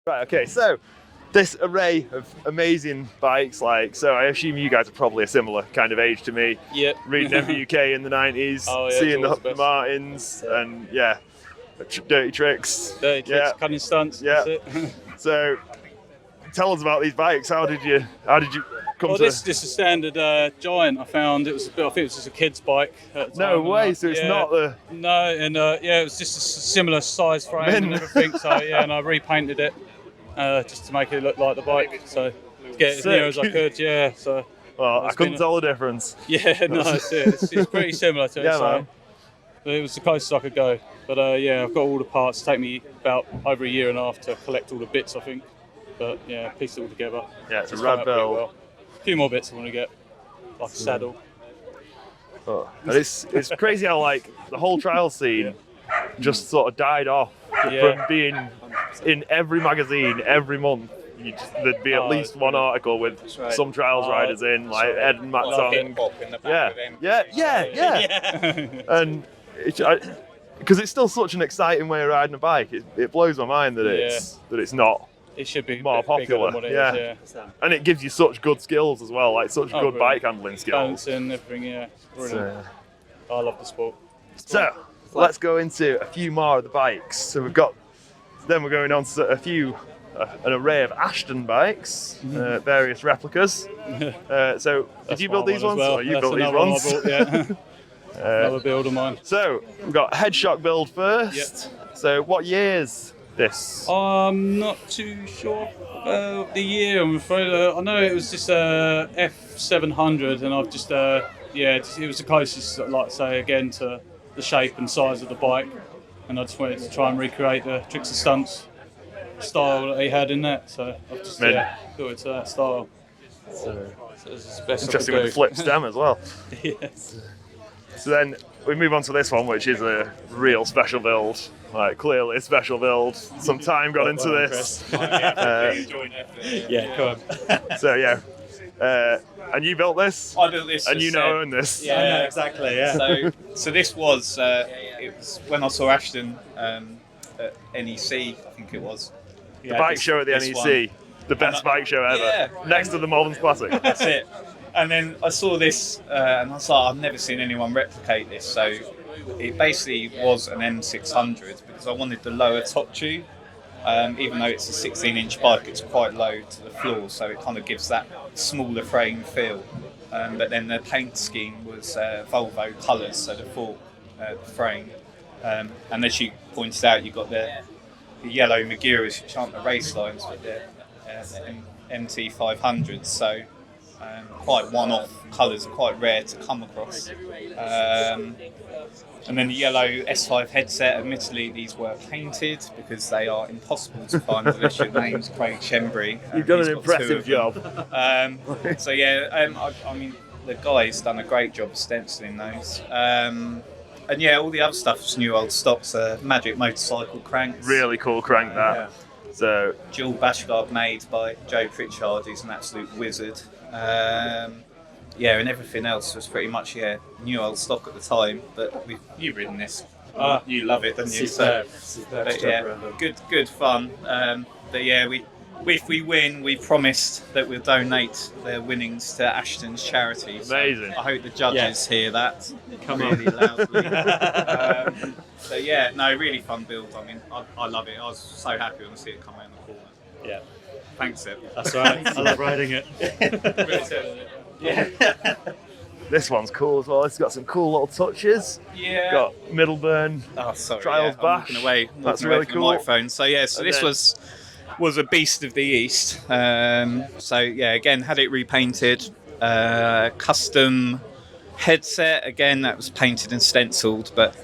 Right, okay, so this array of amazing bikes, so I assume you guys are probably a similar kind of age to me. Yep. Reading MVUK in the 90s, seeing the Martyns, and dirty tricks. Cunning stunts. Yeah. That's it. So, tell us about these bikes. How did you come to? This is a standard Giant. I found I think it was just a kid's bike. At the No time, way. So it's not the. No, and it was just a similar size frame and everything. So and I repainted it just to make it look like the bike. So to get it as near as I could. Yeah. So. Well, I couldn't tell the difference. Yeah, no, it's pretty similar to it. Yeah, so. man. It was the closest I could go. But I've got all the parts. It take me about over a year and a half to collect all the bits, I think. But yeah, piece it all together. Yeah, it's a rad build. Well. A few more bits I want to get, like a saddle. Oh. And it's crazy how the whole trial scene just sort of died off from being in every magazine every month. There'd be at least one article with some trials riders in, like Ed and Matt Song. Yeah. And because it's still such an exciting way of riding a bike, it blows my mind that it's not. It should be more popular. Than what it is, And it gives you such good skills as well, good brilliant. bike handling skills. Balancing, everything, brilliant. I love the sport. So let's go into a few more of the bikes. So we're going on to an array of Ashton bikes, various replicas. So did you build these ones, or you built these ones? Another build of mine. So we've got headshock build first. Yep. So what year's this? I'm not too sure of the year, I'm afraid. I know it was just F700, and I've just it was the closest, like I say again, to the shape and size of the bike, and I just wanted to try and recreate the tricks and stunts style that he had in that, so I've just built it to that style. So it's best interesting with the flip stem as well. Yes. So then we move on to this one, which is a real special build. Clearly a special build. Some time got into this. Come on. So and you built this? I built this. And you now own this? Yeah, exactly. Yeah. So this was it was when I saw Ashton at NEC, I think it was. The bike show at the NEC, the best bike show ever. Next to the Malverns Classic. That's it. And then I saw this, and I was like, I've never seen anyone replicate this. So it basically was an M600 because I wanted the lower top tube. Even though it's a 16-inch bike, it's quite low to the floor, so it kind of gives that smaller frame feel. But then the paint scheme was Volvo colours, so the full frame. And as you pointed out, you've got the yellow Maguiras, which aren't the race lines, but the MT500s. So quite one-off colours, are quite rare to come across. And then the yellow S5 headset, admittedly these were painted because they are impossible to find unless your name's Craig Shembry. You've done an impressive job. I mean, the guy's done a great job stenciling those. And all the other stuff's new old stocks, Magic motorcycle cranks. Really cool crank that. So dual bash guard made by Joe Pritchard, who's an absolute wizard. And everything else was pretty much new old stock at the time. But you've ridden this, you love it, don't you? Good fun. If we win, we promised that we'll donate their winnings to Ashton's charity. So amazing. I hope the judges hear that really loudly. Really fun build. I mean, I love it. I was so happy when I see it come around the corner. Yeah. Thanks, Seb. That's right. I love riding it. This one's cool as well. It's got some cool little touches. Yeah. Got Middleburn trials bash. That's really cool. Microphone. So this was a beast of the East. Again, had it repainted. Custom headset. Again, that was painted and stenciled, but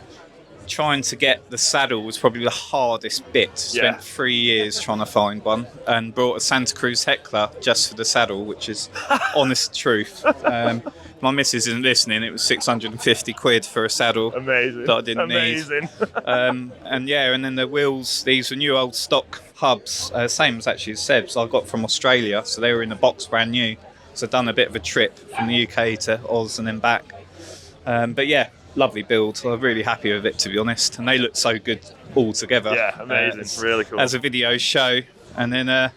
trying to get the saddle was probably the hardest bit. Spent 3 years trying to find one, and brought a Santa Cruz Heckler just for the saddle, which is honest truth. My missus isn't listening. It was 650 quid for a saddle. Amazing. That I didn't need. And then the wheels, these were new old stock hubs, same as actually as Seb's. I got from Australia, so they were in the box brand new. So I've done a bit of a trip from the UK to Oz and then back. Lovely build. I'm really happy with it, to be honest. And they look so good all together. Yeah, amazing. It's really cool. As a video show, And then,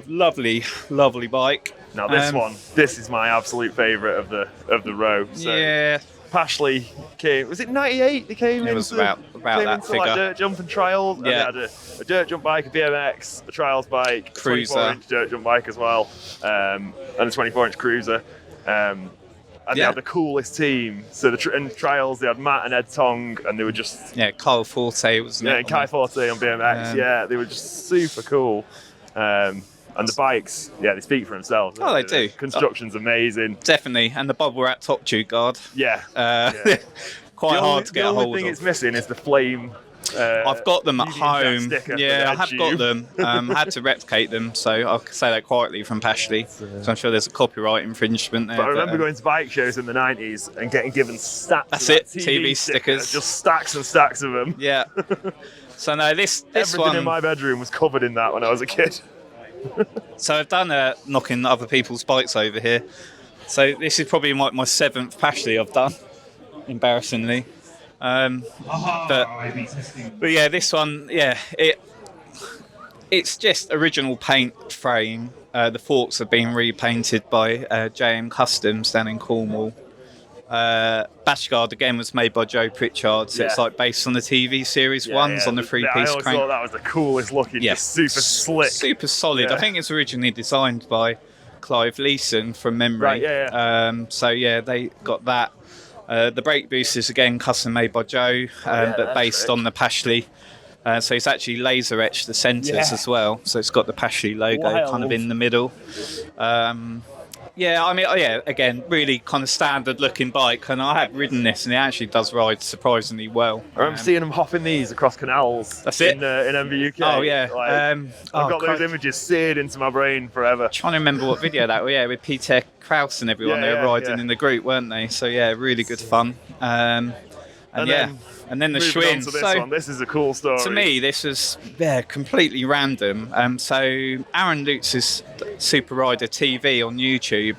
lovely bike. Now this is my absolute favourite of the row. So Yeah. Pashley came. Was it '98? They came. It was about came that into, figure. like dirt jump and trials. And Yeah. they had a dirt jump bike, a BMX, a trials bike, Cruiser. 24-inch dirt jump bike as well, and a 24-inch cruiser. And they had the coolest team. So in trials they had Matt and Ed Tong, and they were just Kyle Forte was and Kai Forte on BMX. They were just super cool. And the bikes, they speak for themselves. Oh, they do. Construction's amazing. Definitely, and the bubble wrap top tube guard. Yeah. Quite hard to get a hold of. The only thing it's missing is the flame. I've got them at home. Yeah, I have got them. Had to replicate them, so I'll say that quietly from Pashley. So I'm sure there's a copyright infringement there. But I remember going to bike shows in the 90s and getting given stacks That's of it, TV stickers. Just stacks and stacks of them. Yeah. So no, this Everything one in my bedroom was covered in that when I was a kid. So I've done knocking other people's bikes over here. So this is probably my 7th Pashley I've done, embarrassingly. But yeah, this one, it's just original paint frame. The forks have been repainted by JM Customs down in Cornwall. Bashguard again was made by Joe Pritchard, so it's like based on the TV series ones on the 3-piece I always crank. thought that was the coolest looking, just super slick. Super solid. Yeah. I think it's originally designed by Clive Leeson from memory. Right, So they got that. The brake boosters again custom made by Joe, but based on the Pashley. So it's actually laser etched the centres as well. So it's got the Pashley logo kind of in the middle. Again, really kind of standard looking bike, and I have ridden this, and it actually does ride surprisingly well. I remember seeing them hopping these across canals. That's it. In MVUK. Oh yeah. I've got those images seared into my brain forever. Trying to remember what video that was. Yeah, with Peter Krause and everyone. They were riding in the group, weren't they? So yeah, really good fun. And then the Schwinn. This is a cool story. To me, this was completely random. So Aaron Lutz's Super Rider TV on YouTube,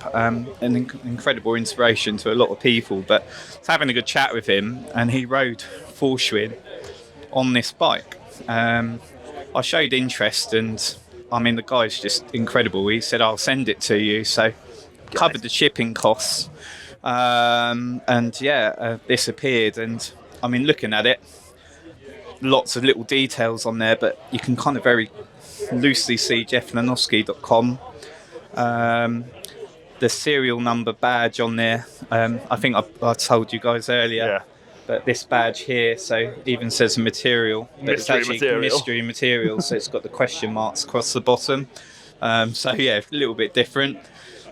an incredible inspiration to a lot of people. But I was having a good chat with him, and he rode for Schwinn on this bike. I showed interest, and I mean the guy's just incredible. He said, "I'll send it to you." So covered the shipping costs, this appeared and. I mean, looking at it, lots of little details on there, but you can kind of very loosely see jefflanowski.com. The serial number badge on there, I think I told you guys earlier, but this badge here, so it even says material, but it's actually mystery material, so it's got the question marks across the bottom. A little bit different.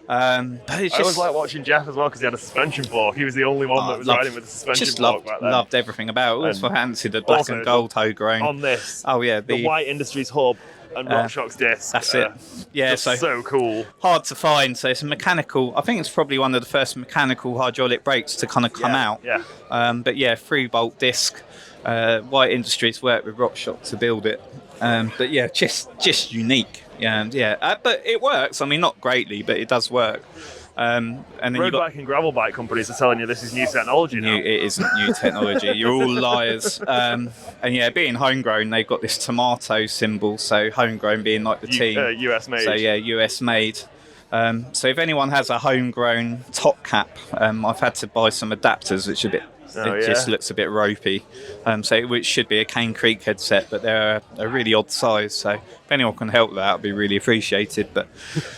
But it's I always like watching Jeff as well because he had a suspension fork. He was the only one that was riding with a suspension fork back then. Loved everything about it. Also fancied the black and gold Homegrown. On this. Oh yeah, the White Industries hub and RockShox disc. That's it. Yeah, so cool. Hard to find. So it's a mechanical. I think it's probably one of the first mechanical hydraulic brakes to kind of come out. Yeah. 3-bolt disc. White Industries worked with RockShox to build it. Just unique. But it works. I mean, not greatly, but it does work. And then road bike and gravel bike companies are telling you this is new technology now. It isn't new technology. You're all liars. Being homegrown, they've got this tomato symbol. So homegrown being like the team. US made. So US made. So if anyone has a homegrown top cap, I've had to buy some adapters, which are a bit. Just looks a bit ropey. Which should be a Cane Creek headset, but they're a really odd size. So if anyone can help that, would be really appreciated. But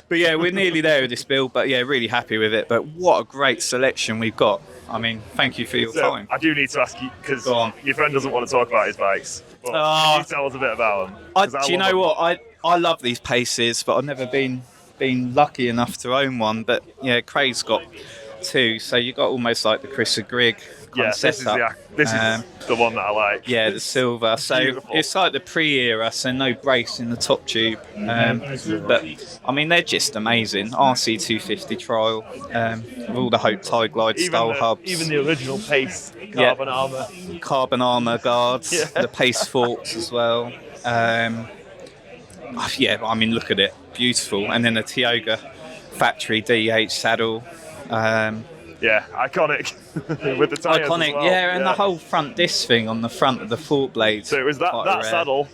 we're nearly there with this build. But really happy with it. But what a great selection we've got. I mean, thank you for your time. I do need to ask you because your friend doesn't want to talk about his bikes. But can you tell us a bit about them? Do you know what? I love these Paces, but I've never been lucky enough to own one. But Craig's got two, so you got almost like the Chris Grigg. This is the one that I like. Yeah, the silver. So beautiful. It's like the pre-era, so no brace in the top tube. But I mean, they're just amazing. RC250 trial with all the Hope Tide Glide style hubs. Even the original Pace carbon armour guards. The Pace forks as well. I mean, look at it, beautiful. And then the Tioga factory DH saddle. Iconic with the tyres iconic, as well. and the whole front disc thing on the front of the fork blades. So it was that saddle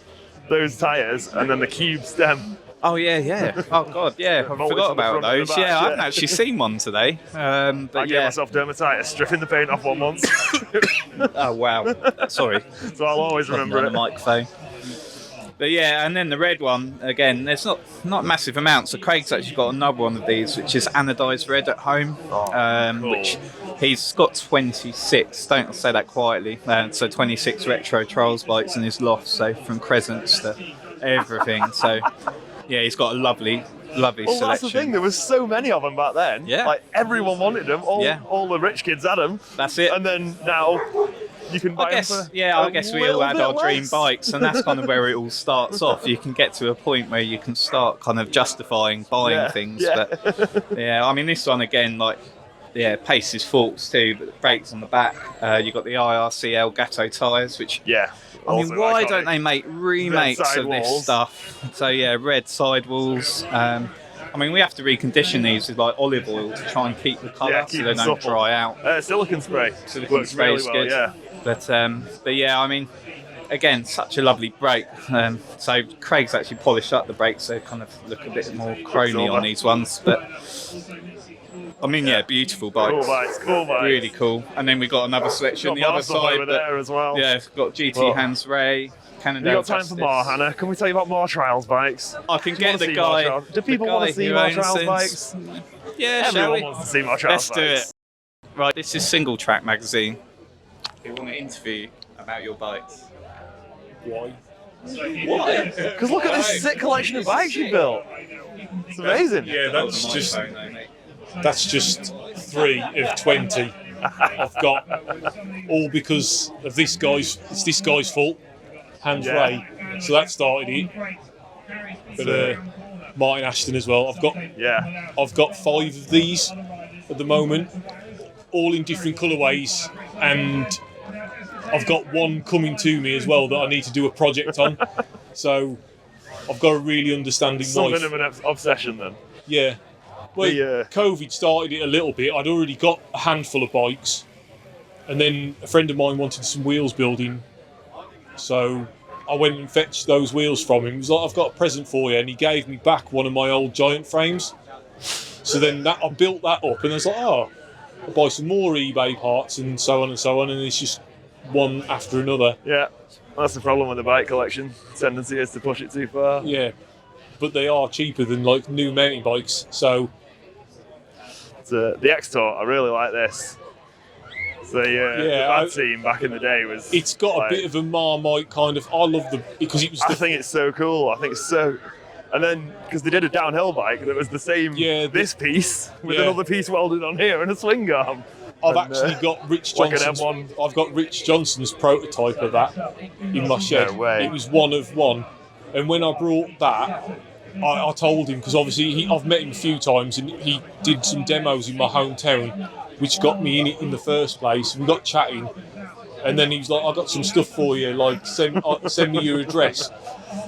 those tyres, and then the cube stem. Oh yeah. Oh god, yeah. I Always forgot on the about front and the those. back, Yeah, I yeah. haven't actually seen one today. But I gave myself dermatitis stripping the paint off one once, Oh wow. Sorry. so I'll always remember on it. the microphone. But yeah, and then the red one again. There's not massive amounts. So Craig's actually got another one of these, which is anodized red at home, Cool. which he's got 26. Don't say that quietly. So 26 retro trials bikes in his loft. So from Crescents to everything. So yeah, he's got a lovely Well, selection. that's the thing. There was so many of them back then. Yeah. Like everyone wanted them. All the rich kids had them. That's it. And then now you can buy I guess, them for I guess we all had our dream bikes, and that's kind of where it all starts off. You can get to a point where you can start kind of justifying buying things. Yeah. But yeah, I mean, this one again, like, yeah, pace is forks too, but the brakes on the back. You've got the IRCL Gatto tyres, which, Yeah. I mean, Also why iconic. don't they make remakes of sidewalls. this stuff? So yeah, red sidewalls. I mean, we have to recondition these with like olive oil to try and keep the colour Yeah, so keep they it don't supple. dry out. Silicon spray. Silicone Works spray really is well, good. yeah. But yeah, I mean, again, such a lovely brake. So Craig's actually polished up the brakes, so they kind of look a bit more chromey Silver. on these ones. But I mean, yeah, beautiful bikes. Cool bikes. Really cool. And then we got another selection Got the other bar stuff side. over there as well. Yeah, we've got GT Oh. Hans Ray, Cannondale. You got time for more, Hannah? Can we tell you about more trials bikes? I can Do you get wanna the see more guy. trials? Do people the want guy to see who more owns trials since- bikes? Yeah, shall Everyone we? wants to see more trials Let's do bikes. it. Right, this is Singletrack magazine. They want to interview about your bikes. Why? Why? Because look at this sick collection of bikes you built. It's amazing. Yeah, that's just Microphone, though, mate. that's just 3 of 20 I've got, all because of this guy's. It's this guy's fault, Hans Yeah. Ray. So that started it. But Martyn Ashton as well. Yeah. I've got 5 of these at the moment, all in different colourways, and I've got one coming to me as well that I need to do a project on. So I've got a really understanding Something wife. of an obsession then. Yeah. Well, The, COVID started it a little bit. I'd already got a handful of bikes, and then a friend of mine wanted some wheels building, so I went and fetched those wheels from him. He was like, "I've got a present for you," and he gave me back one of my old Giant frames. So then I built that up, and I was like, "Oh, I'll buy some more eBay parts and so on and so on," and it's just one after another. Yeah. That's the problem with the bike collection. Tendency is to push it too far. Yeah, but they are cheaper than like new mountain bikes, so. The X-Tour, I really like this. So the bad team back in the day was. It's got like, a bit of a Marmite kind of. I love because it was. I think it's so cool. I think it's so. And then because they did a downhill bike that was the same. Yeah, this piece with yeah. another piece welded on here and a swing arm. I've And, actually got Rich like an Johnson's. M1. I've got Rich Johnson's prototype of that in my shed. No way. It was one of one, and when I brought that, I told him because obviously I've met him a few times, and he did some demos in my hometown, which got me in it in the first place. We got chatting, and then he was like, "I got some stuff for you. Like send me your address."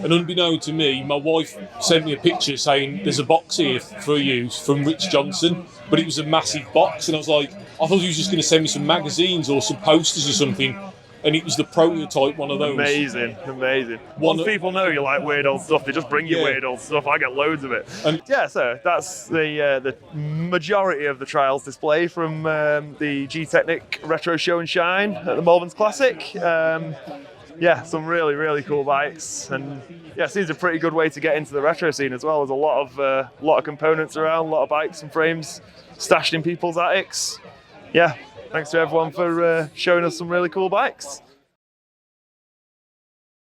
And unbeknown to me, my wife sent me a picture saying there's a box here for you from Rich Johnson, but it was a massive box, and I was like, I thought he was just going to send me some magazines or some posters or something, and it was the prototype one of those. Amazing. One Once people know you like weird old stuff, they just bring you Yeah. weird old stuff. I get loads of it. And- yeah, so that's the majority of the trials display from the GTecnic Retro Show and Shine at the Malverns Classic. Yeah, some really, really cool bikes, and yeah, it seems a pretty good way to get into the retro scene as well. There's a lot of components around, a lot of bikes and frames stashed in people's attics. Yeah, thanks to everyone for showing us some really cool bikes.